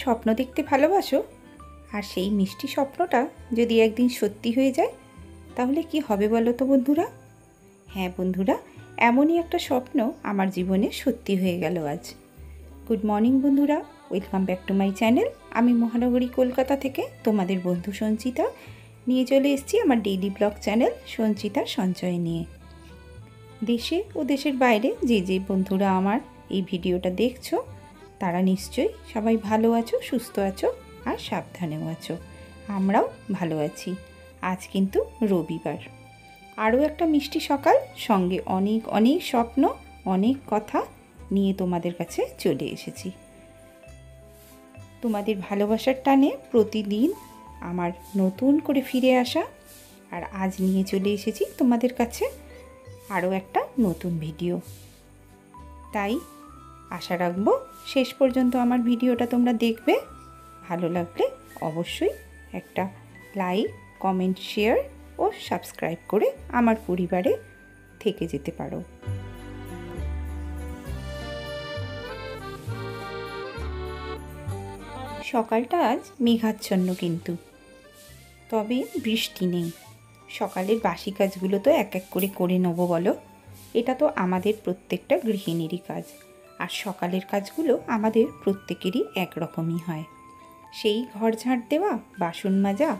স্বপ্ন দেখতে ভালোবাসো আর সেই মিষ্টি স্বপ্নটা যদি একদিন সত্যি হয়ে যায় তাহলে কি হবে বলো তো বন্ধুরা? হ্যাঁ বন্ধুরা, এমনই একটা স্বপ্ন আমার জীবনে সত্যি হয়ে গেল আজ। গুড মর্নিং বন্ধুরা, welcome back to my channel. আমি মহানগরী কলকাতা থেকে তোমাদের বন্ধু সঞ্চিতা নিয়ে চলে এসেছি আমার ডেইলি ব্লগ চ্যানেল সঞ্চিতার সঞ্চয় নিয়ে। দেশে ও দেশের বাইরে যে যে বন্ধুরা আমার এই ভিডিওটা দেখছো তারা নিশ্চয়ই সবাই ভালো আছো, সুস্থ আছো আর সাবধানেও আছো। আমরাও ভালো আছি। আজ কিন্তু রবিবার, আরও একটা মিষ্টি সকাল, সঙ্গে অনেক অনেক স্বপ্ন, অনেক কথা নিয়ে তোমাদের কাছে চলে এসেছি। তোমাদের ভালোবাসার টানে প্রতিদিন আমার নতুন করে ফিরে আসা, আর আজ নিয়ে চলে এসেছি তোমাদের কাছে আরও একটা নতুন ভিডিও। তাই আশা রাখবো শেষ পর্যন্ত আমার ভিডিওটা তোমরা দেখবে। ভালো লাগলে অবশ্যই একটা লাইক, কমেন্ট, শেয়ার ও সাবস্ক্রাইব করে আমার পরিবারে থেকে যেতে পারো। সকালটা আজ মেঘাচ্ছন্ন, কিন্তু তবে বৃষ্টি নেই। সকালের বাসি কাজগুলো তো এক এক করে নেবো বলো। এটা তো আমাদের প্রত্যেকটা গৃহিণীরই কাজ, আর সকালের কাজগুলো আমাদের প্রত্যেকেরই একরকমই হয়। সেই ঘর ঝাঁট দেওয়া, বাসন মাজা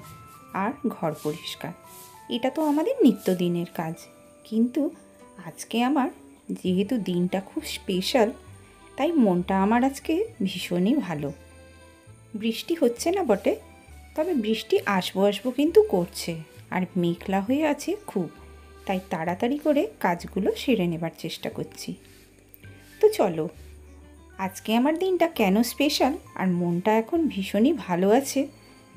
আর ঘর পরিষ্কার, এটা তো আমাদের নিত্যদিনের কাজ। কিন্তু আজকে আমার যেহেতু দিনটা খুব স্পেশাল, তাই মনটা আমার আজকে ভীষণই ভালো। বৃষ্টি হচ্ছে না বটে, তবে বৃষ্টি আসবো কিন্তু করছে, আর মেঘলা হয়ে আছে খুব। তাই তাড়াতাড়ি করে কাজগুলো সেরে নেবার চেষ্টা করছি। তো চলো, আজকে আমার দিনটা কেন স্পেশাল আর মনটা এখন ভীষণই ভালো আছে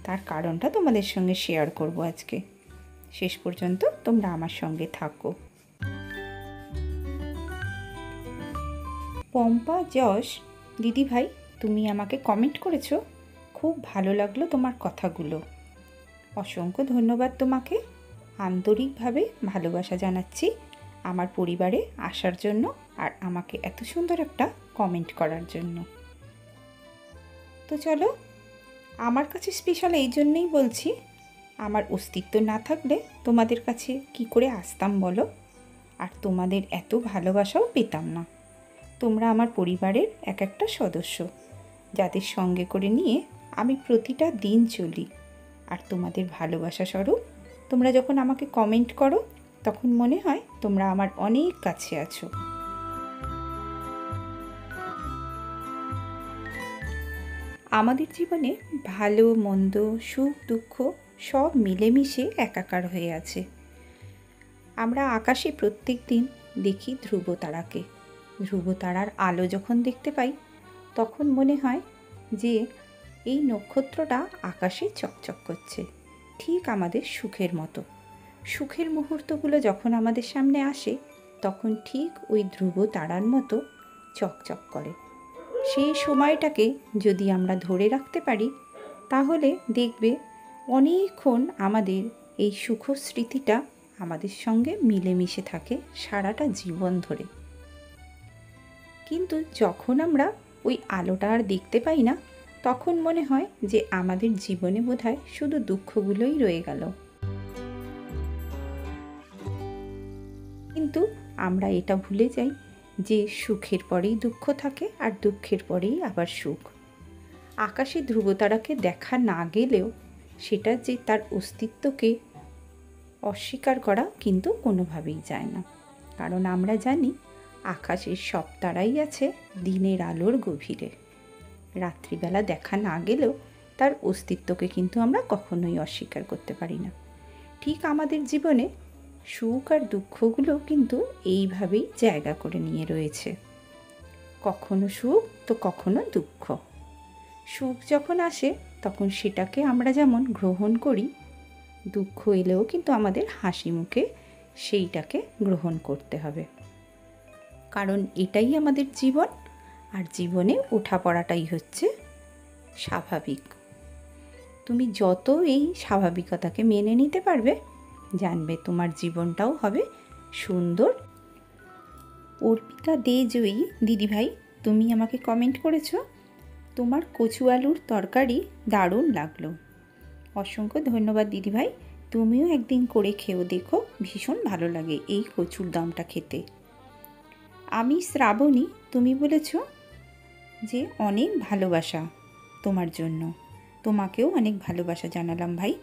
তার কারণটা তোমাদের সঙ্গে শেয়ার করব আজকে। শেষ পর্যন্ত তোমরা আমার সঙ্গে থাকো। পম্পা যশ দিদিভাই, তুমি আমাকে কমেন্ট করেছো, খুব ভালো লাগলো তোমার কথাগুলো। অসংখ্য ধন্যবাদ তোমাকে। আন্তরিকভাবে ভালোবাসা জানাচ্ছি আমার পরিবারে আসার জন্য আর আমাকে এত সুন্দর একটা কমেন্ট করার জন্য। তো চলো, আমার কাছে স্পেশাল এই জন্যই বলছি, আমার অস্তিত্ব না থাকলে তোমাদের কাছে কি করে আসতাম বলো, আর তোমাদের এত ভালোবাসাও পেতাম না। তোমরা আমার পরিবারের এক একটা সদস্য, যাদের সঙ্গে করে নিয়ে আমি প্রতিটা দিন চলি। আর তোমাদের ভালোবাসা স্বরূপ তোমরা যখন আমাকে কমেন্ট করো, তখন মনে হয় তোমরা আমার অনেক কাছে আছো। আমাদের জীবনে ভালো মন্দ, সুখ দুঃখ সব মিলেমিশে একাকার হয়ে আছে। আমরা আকাশে প্রত্যেক দিন দেখি ধ্রুব তারাকে। ধ্রুব তারার আলো যখন দেখতে পাই, তখন মনে হয় যে এই নক্ষত্রটা আকাশে চকচক করছে, ঠিক আমাদের সুখের মতো। সুখের মুহূর্তগুলো যখন আমাদের সামনে আসে, তখন ঠিক ওই ধ্রুব তারার মতো চকচক করে। সেই সময়টাকে যদি আমরা ধরে রাখতে পারি, তাহলে দেখবে অনেকক্ষণ আমাদের এই সুখ স্মৃতিটা আমাদের সঙ্গে মিলেমিশে থাকে সারাটা জীবন ধরে। কিন্তু যখন আমরা ওই আলোটা আর দেখতে পাই না, তখন মনে হয় যে আমাদের জীবনে বোধহয় শুধু দুঃখগুলোই রয়ে গেল। কিন্তু আমরা এটা ভুলে যাই যে সুখের পরেই দুঃখ থাকে, আর দুঃখের পরেই আবার সুখ। আকাশে ধ্রুবতারাকে দেখা না গেলেও সেটা যে তার অস্তিত্বকে অস্বীকার করা কিন্তু কোনোভাবেই যায় না। কারণ আমরা জানি আকাশের সব তারাই আছে দিনের আলোর গভীরে। রাত্রিবেলা দেখা না গেলেও তার অস্তিত্বকে কিন্তু আমরা কখনোই অস্বীকার করতে পারি না। ঠিক আমাদের জীবনে সুখ আর দুঃখগুলো কিন্তু এইভাবেই জায়গা করে নিয়ে রয়েছে। কখনো সুখ তো কখনো দুঃখ। সুখ যখন আসে তখন সেটাকে আমরা যেমন গ্রহণ করি, দুঃখ এলেও কিন্তু আমাদের হাসি মুখে সেইটাকে গ্রহণ করতে হবে। কারণ এটাই আমাদের জীবন, আর জীবনে ওঠা পড়াটাই হচ্ছে স্বাভাবিক। তুমি যত এই স্বাভাবিকতাকে মেনে নিতে পারবে, জানবে তোমার জীবনটাও হবে সুন্দর। অর্পিতা দে জয়ী দিদিভাই, তুমি আমাকে কমেন্ট করেছো, তোমার কচু আলুর তরকারি দারুণ লাগলো। অসংখ্য ধন্যবাদ দিদিভাই। তুমিও একদিন করে খেয়েও দেখো, ভীষণ ভালো লাগে এই কচুর দমটা খেতে। আমি শ্রাবণী, তুমি বলেছ যে অনেক ভালোবাসা তোমার জন্য, তোমাকেও অনেক ভালোবাসা জানালাম ভাই।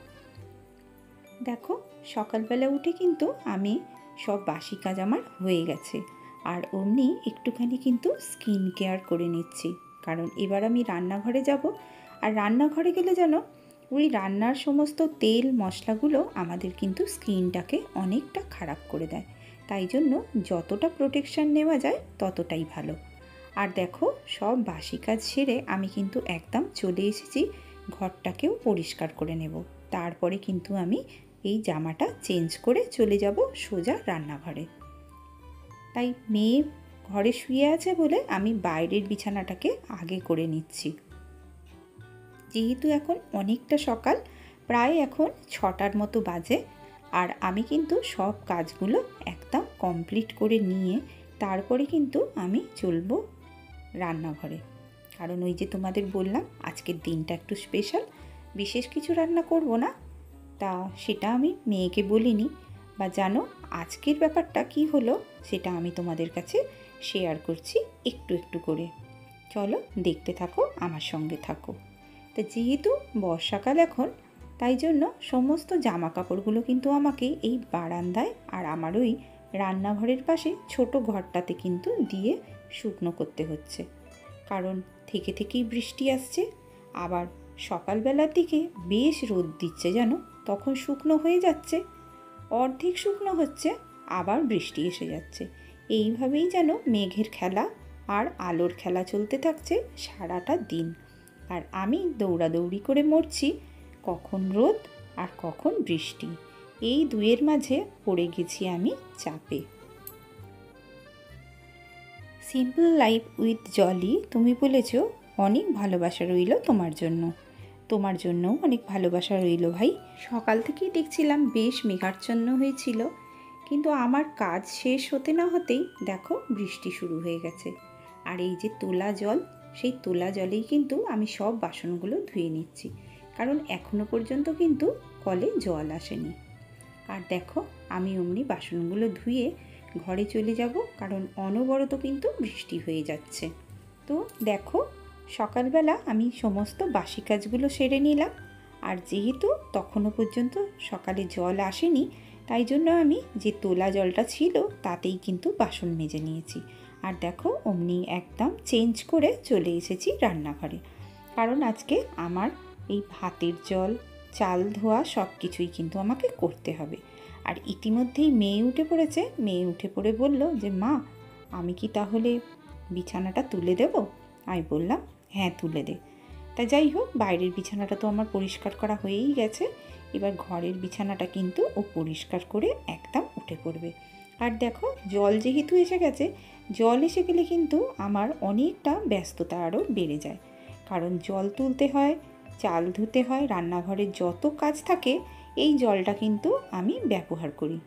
দেখো, সকালবেলা উঠে কিন্তু আমি সব বাসি কাজ আমার হয়ে গেছে, আর অমনি একটুখানি কিন্তু স্কিন কেয়ার করে নিচ্ছি, কারণ এবার আমি রান্নাঘরে যাব। আর রান্নাঘরে গেলে যেন ওই রান্নার সমস্ত তেল মশলাগুলো আমাদের কিন্তু স্কিনটাকে অনেকটা খারাপ করে দেয়, তাই জন্য যতটা প্রোটেকশান নেওয়া যায় ততটাই ভালো। আর দেখো, সব বাসি কাজ সেরে আমি কিন্তু একদম চলে এসেছি, ঘরটাকেও পরিষ্কার করে নেব। তারপরে কিন্তু আমি এই জামাটা চেঞ্জ করে চলে যাব সোজা রান্নাঘরে। তাই মেয়ে ঘরে শুয়ে আছে বলে আমি বাইরের বিছানাটাকে আগে করে নিচ্ছি। যেহেতু এখন অনেকটা সকাল, প্রায় এখন 6টার মতো বাজে, আর আমি কিন্তু সব কাজগুলো একদম কমপ্লিট করে নিয়ে তারপরে কিন্তু আমি চলবো রান্নাঘরে। কারণ ওই যে তোমাদের বললাম আজকের দিনটা একটু স্পেশাল, বিশেষ কিছু রান্না করব না, তা সেটা আমি মেয়েকে বলিনি। বা জানো আজকের ব্যাপারটা কি হলো সেটা আমি তোমাদের কাছে শেয়ার করছি একটু একটু করে। চলো দেখতে থাকো, আমার সঙ্গে থাকো। তা যেহেতু বর্ষাকাল এখন, তাই জন্য সমস্ত জামা কাপড়গুলো কিন্তু আমাকে এই বারান্দায় আর আমার ওই রান্নাঘরের পাশে ছোট ঘরটাতে কিন্তু দিয়ে শুকনো করতে হচ্ছে। কারণ থেকে থেকেই বৃষ্টি আসছে, আবার সকালবেলার দিকে বেশ রোদ দিচ্ছে, যেন তখন শুকনো হয়ে যাচ্ছে, অর্ধেক শুকনো হচ্ছে, আবার বৃষ্টি এসে যাচ্ছে। এইভাবেই যেন মেঘের খেলা আর আলোর খেলা চলতে থাকছে সারাটা দিন। আর আমি দৌড়াদৌড়ি করে মরছি, কখন রোদ আর কখন বৃষ্টি, এই দুয়ের মাঝে পড়ে গেছি আমি চাপে। সিম্পল লাইফ উইথ জলি, তুমি বলেছ অনেক ভালোবাসা রইল তোমার জন্য। তোমার জন্যও অনেক ভালোবাসা রইল ভাই। সকাল থেকেই দেখছিলাম বেশ মেঘাচ্ছন্ন হয়েছিল, কিন্তু আমার কাজ শেষ হতে না হতেই দেখো বৃষ্টি শুরু হয়ে গেছে। আর এই যে তোলা জল, সেই তোলা জলেই কিন্তু আমি সব বাসনগুলো ধুয়ে নিচ্ছি, কারণ এখনো পর্যন্ত কিন্তু কলে জল আসেনি। আর দেখো আমি অমনি বাসনগুলো ধুয়ে ঘরে চলে যাব, কারণ অনবরত কিন্তু বৃষ্টি হয়ে যাচ্ছে। তো দেখো, সকালবেলা আমি সমস্ত বাসি কাজগুলো সেরে নিলাম, আর যেহেতু তখনও পর্যন্ত সকালে জল আসেনি, তাই জন্য আমি যে তোলা জলটা ছিল তাতেই কিন্তু বাসন মেজে নিয়েছি। আর দেখো অমনি একদম চেঞ্জ করে চলে এসেছি রান্নাঘরে, কারণ আজকে আমার এই ভাতের জল, চাল ধোয়া সব কিছুই কিন্তু আমাকে করতে হবে। আর ইতিমধ্যেই মেয়ে উঠে পড়েছে, মেয়ে উঠে পড়ে বলল যে মা, আমি কি তাহলে বিছানাটা তুলে দেব? আমি বললাম হ্যাঁ তুলে দে। তা যাই হোক, বাইরের বিছানাটা তো আমার পরিষ্কার করা হয়েই গেছে, এবার ঘরের বিছানাটা কিন্তু ও পরিষ্কার করে একদম উঠে পড়বে। আর দেখো, জল যেহেতু এসে গেছে, জল এসে গেলে কিন্তু আমার অনেকটা ব্যস্ততা আরও বেড়ে যায়, কারণ জল তুলতে হয়, চাল ধুতে হয়, রান্নাঘরের যত কাজ থাকে এই জলটা কিন্তু আমি ব্যবহার করি।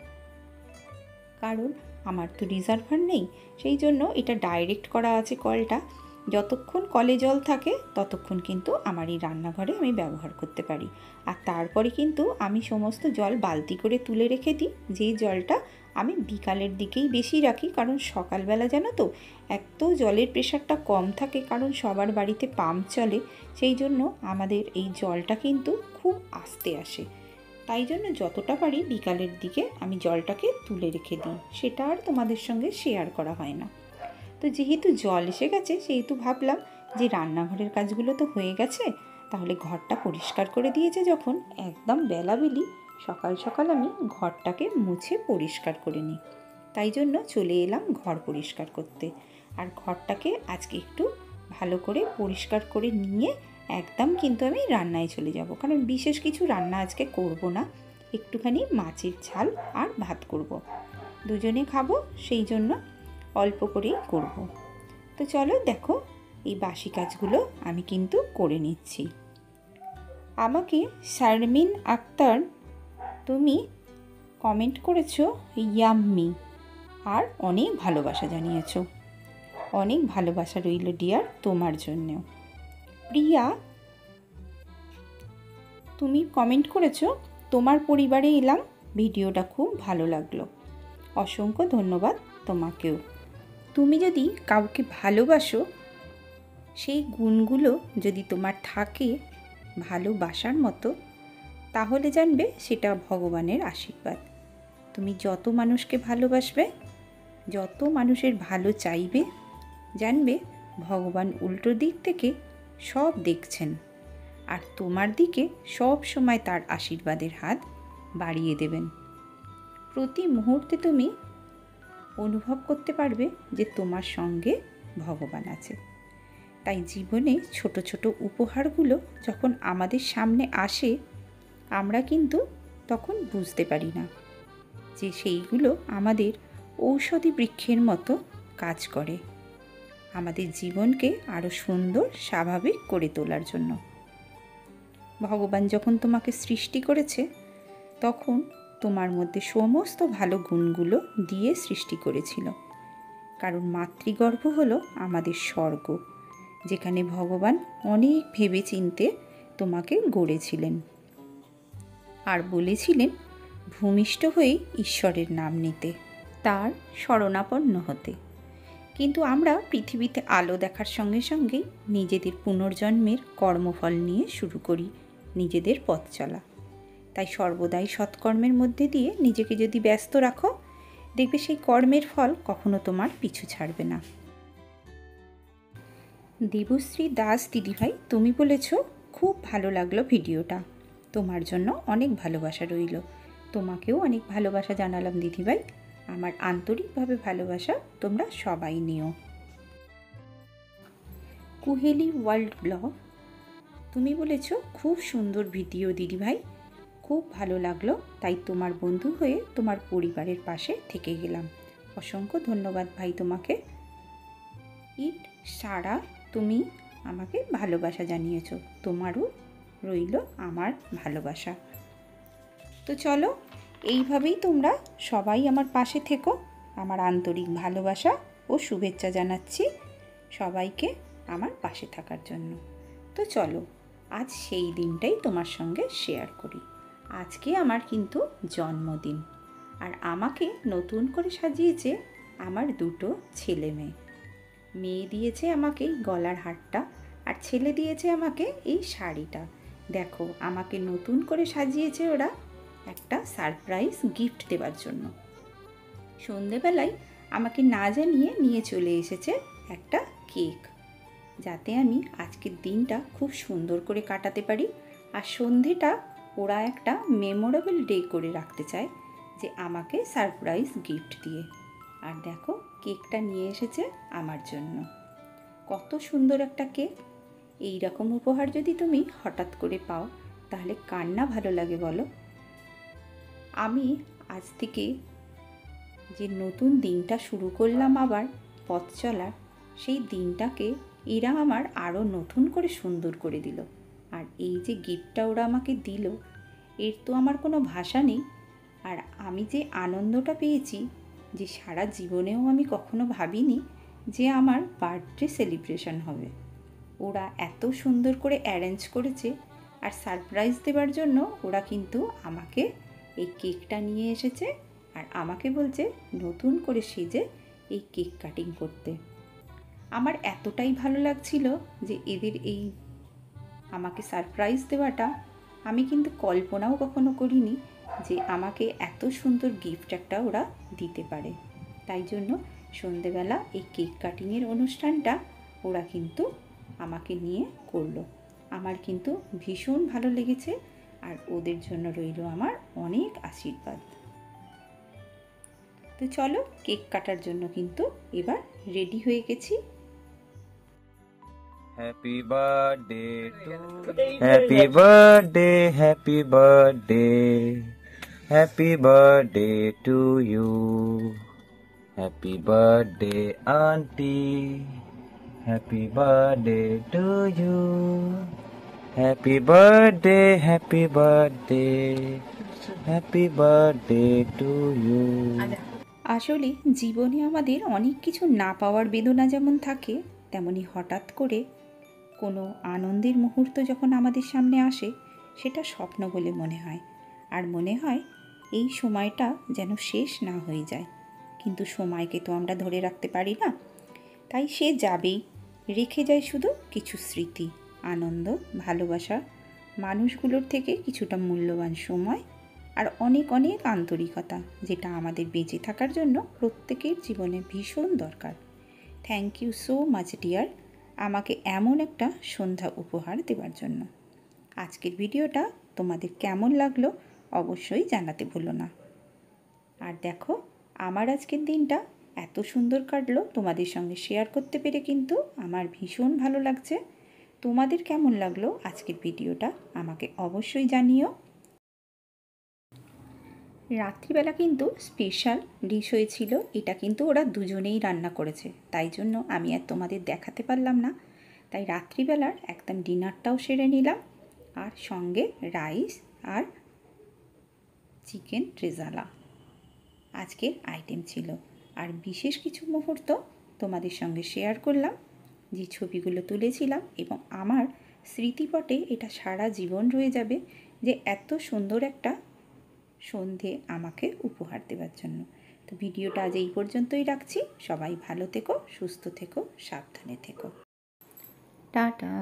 কারণ আমার তো রিজার্ভার নেই, সেই জন্য এটা ডাইরেক্ট করা আছে কলটা। যতক্ষণ কলে জল থাকে ততক্ষণ কিন্তু আমার এই রান্নাঘরে আমি ব্যবহার করতে পারি। আর তারপরে কিন্তু আমি সমস্ত জল বালতি করে তুলে রেখে দিই, যেই জলটা আমি বিকালের দিকেই বেশি রাখি, কারণ সকালবেলা জানো তো এক তো জলের প্রেশারটা কম থাকে, কারণ সবার বাড়িতে পাম্প চলে, সেই জন্য আমাদের এই জলটা কিন্তু খুব আস্তে আসে। তাই জন্য যতটা পারি বিকালের দিকে আমি জলটাকে তুলে রেখে দিই, সেটা আর তোমাদের সঙ্গে শেয়ার করা হয় না। তো যেহেতু জল এসে গেছে, সেহেতু ভাবলাম যে রান্নাঘরের কাজগুলো তো হয়ে গেছে, তাহলে ঘরটা পরিষ্কার করে দিয়েছে যখন, একদম বেলাবেলি সকাল সকাল আমি ঘরটাকে মুছে পরিষ্কার করে নিই। তাই জন্য চলে এলাম ঘর পরিষ্কার করতে। আর ঘরটাকে আজকে একটু ভালো করে পরিষ্কার করে নিয়ে একদম কিন্তু আমি রান্নায় চলে যাব, কারণ বিশেষ কিছু রান্না আজকে করব না, একটুখানি মাছের ঝাল আর ভাত করব, দুজনে খাবো, সেই জন্য অল্প করেই করব। তো চলো দেখো, এই বাসি কাজগুলো আমি কিন্তু করে নিচ্ছি। আমাকে শারমিন আক্তার তুমি কমেন্ট করেছো ইয়াম্মি, আর অনেক ভালোবাসা জানিয়েছো। অনেক ভালোবাসা রইল ডিয়ার তোমার জন্যেও। প্রিয়া, তুমি কমেন্ট করেছো তোমার পরিবারে এলাম, ভিডিওটা খুব ভালো লাগলো। অসংখ্য ধন্যবাদ তোমাকেও। তুমি যদি কাউকে ভালোবাসো, সেই গুণগুলো যদি তোমার থাকে ভালোবাসার মতো, তাহলে জানবে সেটা ভগবানের আশীর্বাদ। তুমি যত মানুষকে ভালোবাসবে, যত মানুষের ভালো চাইবে, জানবে ভগবান উল্টো দিক থেকে সব দেখছেন, আর তোমার দিকে সব সময় তার আশীর্বাদের হাত বাড়িয়ে দেবেন। প্রতি মুহূর্তে তুমি অনুভব করতে পারবে যে তোমার সঙ্গে ভগবান আছে। তাই জীবনে ছোট ছোট উপহারগুলো যখন আমাদের সামনে আসে, আমরা কিন্তু তখন বুঝতে পারি না যে সেইগুলো আমাদের ঔষধি বৃক্ষের মতো কাজ করে, আমাদের জীবনকে আরও সুন্দর স্বাভাবিক করে তোলার জন্য। ভগবান যখন তোমাকে সৃষ্টি করেছে, তখন তোমার মধ্যে সমস্ত ভালো গুণগুলো দিয়ে সৃষ্টি করেছিল। কারণ মাতৃগর্ভ হলো আমাদের স্বর্গ, যেখানে ভগবান অনেক ভেবে চিন্তে তোমাকে গড়েছিলেন আর বলেছিলেন ভূমিষ্ঠ হয়ে ঈশ্বরের নাম নিতে, তার শরণাপন্ন হতে। কিন্তু আমরা পৃথিবীতে আলো দেখার সঙ্গে সঙ্গেই নিজেদের পুনর্জন্মের কর্মফল নিয়ে শুরু করি নিজেদের পথ চলা। তাই সর্বদাই সৎকর্মের মধ্যে দিয়ে নিজেকে যদি ব্যস্ত রাখো, দেখবে সেই কর্মের ফল কখনো তোমার পিছু ছাড়বে না। দেবশ্রী দাস দিদিভাই, তুমি বলেছ খুব ভালো লাগলো ভিডিওটা, তোমার জন্য অনেক ভালোবাসা রইল। তোমাকেও অনেক ভালোবাসা জানালাম দিদিভাই, আমার আন্তরিকভাবে ভালোবাসা তোমরা সবাই নিও। কুহেলি ওয়ার্ল্ড ব্লগ, তুমি বলেছ খুব সুন্দর ভিডিও দিদিভাই, খুব ভালো লাগলো, তাই তোমার বন্ধু হয়ে তোমার পরিবারের পাশে থেকে গেলাম। অসংখ্য ধন্যবাদ ভাই তোমাকে। ইট সারা, তুমি আমাকে ভালোবাসা জানিয়েছ, তোমারও রইল আমার ভালোবাসা। তো চলো, এইভাবেই তোমরা সবাই আমার পাশে থেকো। আমার আন্তরিক ভালোবাসা ও শুভেচ্ছা জানাচ্ছি সবাইকে আমার পাশে থাকার জন্য। তো চলো, আজ সেই দিনটাই তোমার সঙ্গে শেয়ার করি। আজকে আমার কিন্তু জন্মদিন, আর আমাকে নতুন করে সাজিয়েছে আমার দুটো ছেলে মেয়ে। মেয়ে দিয়েছে আমাকে এই গলার হারটা, আর ছেলে দিয়েছে আমাকে এই শাড়িটা। দেখো, আমাকে নতুন করে সাজিয়েছে ওরা একটা সারপ্রাইজ গিফট দেওয়ার জন্য। সন্ধেবেলায় আমাকে না জানিয়ে নিয়ে চলে এসেছে একটা কেক, যাতে আমি আজকের দিনটা খুব সুন্দর করে কাটাতে পারি। আর সন্ধেটা ওরা একটা মেমোরেবল ডে করে রাখতে চায়, যে আমাকে সারপ্রাইজ গিফট দিয়ে। আর দেখো, কেকটা নিয়ে এসেছে আমার জন্য। কত সুন্দর একটা কেক! এই রকম উপহার যদি তুমি হঠাৎ করে পাও, তাহলে কার না ভালো লাগে বলো? আমি আজ থেকে যে নতুন দিনটা শুরু করলাম আবার পথ চলার, সেই দিনটাকে এরা আমার আরও নতুন করে সুন্দর করে দিল। আর এই যে গিফটটা ওরা আমাকে দিল, এর তো আমার কোনো ভাষা নেই। আর আমি যে আনন্দটা পেয়েছি, যে সারা জীবনেও আমি কখনো ভাবিনি যে আমার বার্থডে সেলিব্রেশন হবে। ওরা এত সুন্দর করে অ্যারেঞ্জ করেছে, আর সারপ্রাইজ দেওয়ার জন্য ওরা কিন্তু আমাকে এই কেকটা নিয়ে এসেছে, আর আমাকে বলছে নতুন করে সেজে এই কেক কাটিং করতে। আমার এতটাই ভালো লাগছিল যে এদের এই আমাকে সারপ্রাইজ দেওয়াটা, আমি কিন্তু কল্পনাও কখনো করিনি যে আমাকে এত সুন্দর গিফট একটা ওরা দিতে পারে। তাই জন্য সন্ধেবেলা এই কেক কাটিংয়ের অনুষ্ঠানটা ওরা কিন্তু আমাকে নিয়ে করলো। আমার কিন্তু ভীষণ ভালো লেগেছে, আর ওদের জন্য রইল আমার অনেক আশীর্বাদ। তো চলো, কেক কাটার জন্য কিন্তু এবার রেডি হয়ে গেছি। Happy birthday to Happy birthday, happy birthday, happy birthday to you. Happy birthday, auntie. Happy birthday to you. Happy birthday, happy birthday, happy birthday to you. আসলে জীবনে আমাদের অনেক কিছু না পাওয়ার বেদনা যেমন থাকে, তেমনি হঠাৎ করে কোনো আনন্দের মুহূর্ত যখন আমাদের সামনে আসে সেটা স্বপ্ন বলে মনে হয়, আর মনে হয় এই সময়টা যেন শেষ না হয়ে যায়। কিন্তু সময়কে তো আমরা ধরে রাখতে পারি না, তাই সে যাবেই, রেখে যায় শুধু কিছু স্মৃতি, আনন্দ, ভালোবাসা, মানুষগুলোর থেকে কিছুটা মূল্যবান সময়, আর অনেক অনেক আন্তরিকতা, যেটা আমাদের বেঁচে থাকার জন্য প্রত্যেকের জীবনে ভীষণ দরকার। Thank you so much dear, আমাকে এমন একটা সন্ধ্যা উপহার দেওয়ার জন্য। আজকের ভিডিওটা তোমাদের কেমন লাগলো অবশ্যই জানাতে ভুলো না। আর দেখো, আমার আজকের দিনটা এত সুন্দর কাটলো তোমাদের সঙ্গে শেয়ার করতে পেরে, কিন্তু আমার ভীষণ ভালো লাগছে। তোমাদের কেমন লাগলো আজকের ভিডিওটা আমাকে অবশ্যই জানিও। রাত্রিবেলা কিন্তু স্পেশাল ডিশ হয়েছিল, এটা কিন্তু ওরা দুজনেই রান্না করেছে, তাই জন্য আমি আর তোমাদের দেখাতে পারলাম না। তাই রাত্রিবেলার একদম ডিনারটাও সেরে নিলাম, আর সঙ্গে রাইস আর চিকেন রেজালা আজকের আইটেম ছিল। আর বিশেষ কিছু মুহূর্ত তোমাদের সঙ্গে শেয়ার করলাম, যে ছবিগুলো তুলেছিলাম, এবং আমার স্মৃতিপটে এটা সারা জীবন রয়ে যাবে, যে এত সুন্দর একটা সন্ধে আমাকে উপহার দেওয়ার জন্য। তো ভিডিওটা আজ এই পর্যন্তই রাখছি। সবাই ভালো থেকো, সুস্থ থেকো, সাবধানে থেকো। টাটা।